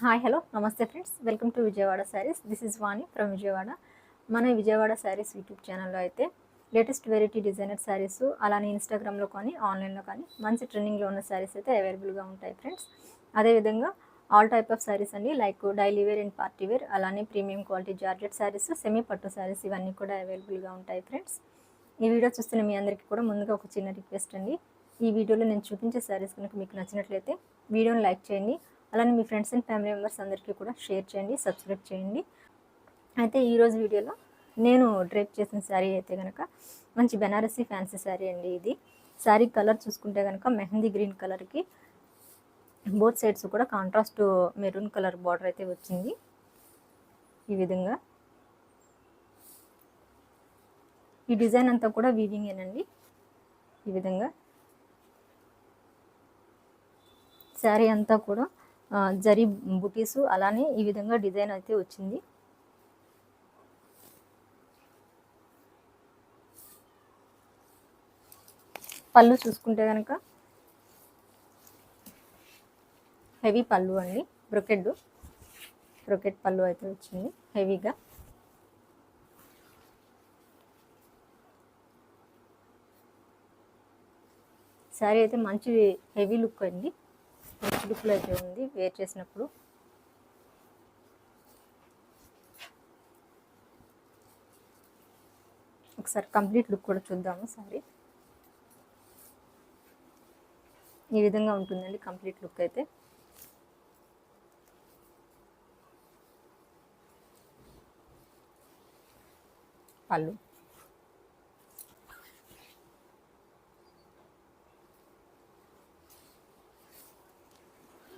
Hi hello నమస్తే friends, welcome to Vijayawada saris. This is Vani from Vijayawada. మన Vijayawada saris YouTube ఛానల్లో అయితే లేటెస్ట్ వెరైటీ డిజైనర్ శారీస్, అలానే ఇన్స్టాగ్రామ్లో కానీ ఆన్లైన్లో కానీ మంచి ట్రెండింగ్లో ఉన్న శారీస్ అయితే అవైలబుల్గా ఉంటాయి ఫ్రెండ్స్. అదేవిధంగా ఆల్ టైప్ ఆఫ్ శారీస్ అండి, like daily wear and party wear, అలానే premium quality georgette saris, semi పట్టు శారీస్ ఇవన్నీ కూడా అవైలబుల్గా ఉంటాయి ఫ్రెండ్స్. ఈ వీడియో చూస్తున్న మీ అందరికీ కూడా ముందుగా ఒక చిన్న రిక్వెస్ట్ అండి. ఈ వీడియోలో నేను చూపించే శారీస్ కనుక మీకు నచ్చినట్లయితే వీడియోని లైక్ చేయండి, అలానే మీ ఫ్రెండ్స్ అండ్ ఫ్యామిలీ మెంబర్స్ అందరికీ కూడా షేర్ చేయండి, సబ్స్క్రైబ్ చేయండి. అయితే ఈరోజు వీడియోలో నేను డ్రేప్ చేసిన శారీ అయితే కనుక మంచి బెనారసీ ఫ్యాన్సీ శారీ అండి. ఇది శారీ కలర్ చూసుకుంటే కనుక మెహందీ గ్రీన్ కలర్కి బోత్ సైడ్స్ కూడా కాంట్రాస్ట్ మెరూన్ కలర్ బార్డర్ అయితే వచ్చింది. ఈ విధంగా ఈ డిజైన్ అంతా కూడా వీవింగేనండి. ఈ విధంగా శారీ అంతా కూడా జరీ బుటీసు, అలానే ఈ విధంగా డిజైన్ అయితే వచ్చింది. పళ్ళు చూసుకుంటే కనుక హెవీ పళ్ళు అండి, బ్రొకెట్ పళ్ళు అయితే వచ్చింది హెవీగా. శారీ అయితే మంచి హెవీ లుక్ అండి, మంచి లుక్లో అయితే ఉంది వేర్ చేసినప్పుడు. ఒకసారి కంప్లీట్ లుక్ కూడా చూద్దాము. శారీ ఈ విధంగా ఉంటుందండి కంప్లీట్ లుక్ అయితే. పళ్ళు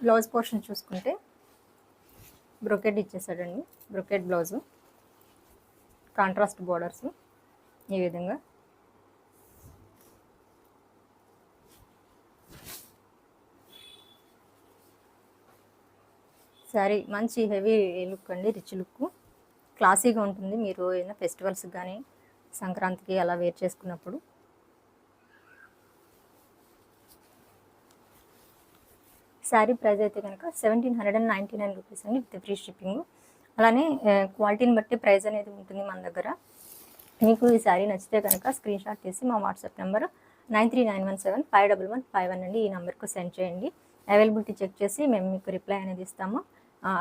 బ్లౌజ్ పోర్షన్ చూసుకుంటే బ్రొకెట్ ఇచ్చేసాడండి, బ్రొకెట్ బ్లౌజు, కాంట్రాస్ట్ బోర్డర్స్ ఈ విధంగా. శారీ మంచి హెవీ లుక్ అండి, రిచ్ లుక్, క్లాసీగా ఉంటుంది. మీరు ఏదైనా ఫెస్టివల్స్కి కానీ సంక్రాంతికి అలా వేర్ చేసుకున్నప్పుడు. శారీ ప్రైస్ అయితే కనుక 1799 రూపీస్ అండి, విత్ ఫ్రీ షిప్పింగ్. అలానే క్వాలిటీని బట్టి ప్రైస్ అనేది ఉంటుంది మన దగ్గర. మీకు ఈ శారీ నచ్చితే కనుక స్క్రీన్ షాట్ తీసి మా వాట్సాప్ నెంబర్ 9391751151 అండి, ఈ నెంబర్కు సెండ్ చేయండి. అవైలబిలిటీ చెక్ చేసి మేము మీకు రిప్లై అనేది ఇస్తాము.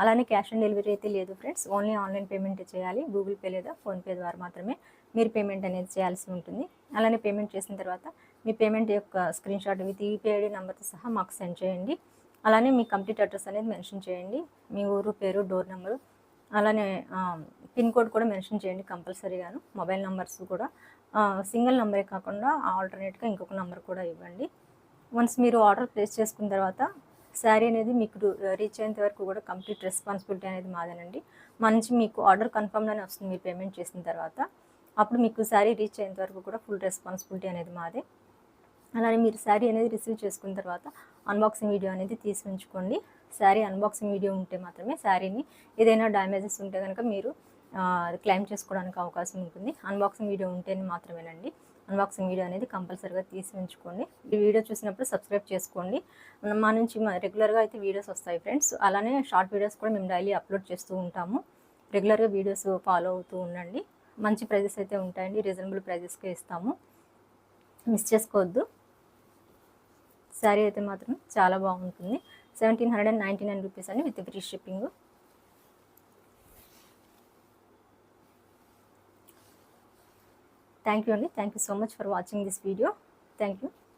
అలానే క్యాష్ ఆన్ డెలివరీ అయితే లేదు ఫ్రెండ్స్, ఓన్లీ ఆన్లైన్ పేమెంట్ చేయాలి. గూగుల్ పే లేదా ఫోన్పే ద్వారా మాత్రమే మీరు పేమెంట్ అనేది చేయాల్సి ఉంటుంది. అలానే పేమెంట్ చేసిన తర్వాత మీ పేమెంట్ యొక్క స్క్రీన్ షాట్ విత్ యూపీఐడి నెంబర్తో సహా మాకు సెండ్ చేయండి. అలానే మీ కంప్లీట్ అడ్రస్ అనేది మెన్షన్ చేయండి, మీ ఊరు పేరు, డోర్ నెంబరు, అలానే పిన్ కోడ్ కూడా మెన్షన్ చేయండి కంపల్సరీగాను. మొబైల్ నెంబర్స్ కూడా సింగిల్ నెంబరే కాకుండా ఆల్టర్నేట్గా ఇంకొక నెంబర్ కూడా ఇవ్వండి. వన్స్ మీరు ఆర్డర్ ప్లేస్ చేసుకున్న తర్వాత శారీ అనేది మీకు రీచ్ అయ్యేంత వరకు కూడా కంప్లీట్ రెస్పాన్సిబిలిటీ అనేది మాదేనండి. మా నుంచి మీకు ఆర్డర్ కన్ఫర్మ్గానే వస్తుంది మీరు పేమెంట్ చేసిన తర్వాత. అప్పుడు మీకు శారీ రీచ్ అయ్యేంత వరకు కూడా ఫుల్ రెస్పాన్సిబిలిటీ అనేది మాదే. అలానే మీరు శారీ అనేది రిసీవ్ చేసుకున్న తర్వాత అన్బాక్సింగ్ వీడియో అనేది తీసి ఉంచుకోండి. శారీ అన్బాక్సింగ్ వీడియో ఉంటే మాత్రమే శారీని ఏదైనా డ్యామేజెస్ ఉంటే కనుక మీరు క్లెయిమ్ చేసుకోవడానికి అవకాశం ఉంటుంది. అన్బాక్సింగ్ వీడియో ఉంటేనే మాత్రమేనండి. అన్బాక్సింగ్ వీడియో అనేది కంపల్సరీగా తీసి ఉంచుకోండి. ఈ వీడియో చూసినప్పుడు సబ్స్క్రైబ్ చేసుకోండి. మా నుంచి రెగ్యులర్గా అయితే వీడియోస్ వస్తాయి ఫ్రెండ్స్. అలానే షార్ట్ వీడియోస్ కూడా మేము డైలీ అప్లోడ్ చేస్తూ ఉంటాము. రెగ్యులర్గా వీడియోస్ ఫాలో అవుతూ ఉండండి. మంచి ప్రైజెస్ అయితే ఉంటాయండి, రీజనబుల్ ప్రైజెస్కే ఇస్తాము, మిస్ చేసుకోవద్దు. శారీ అయితే మాత్రం చాలా బాగుంటుంది. 1799 రూపీస్ అండి, with free shipping. Thank you అండి, thank you so much for watching this video. Thank you.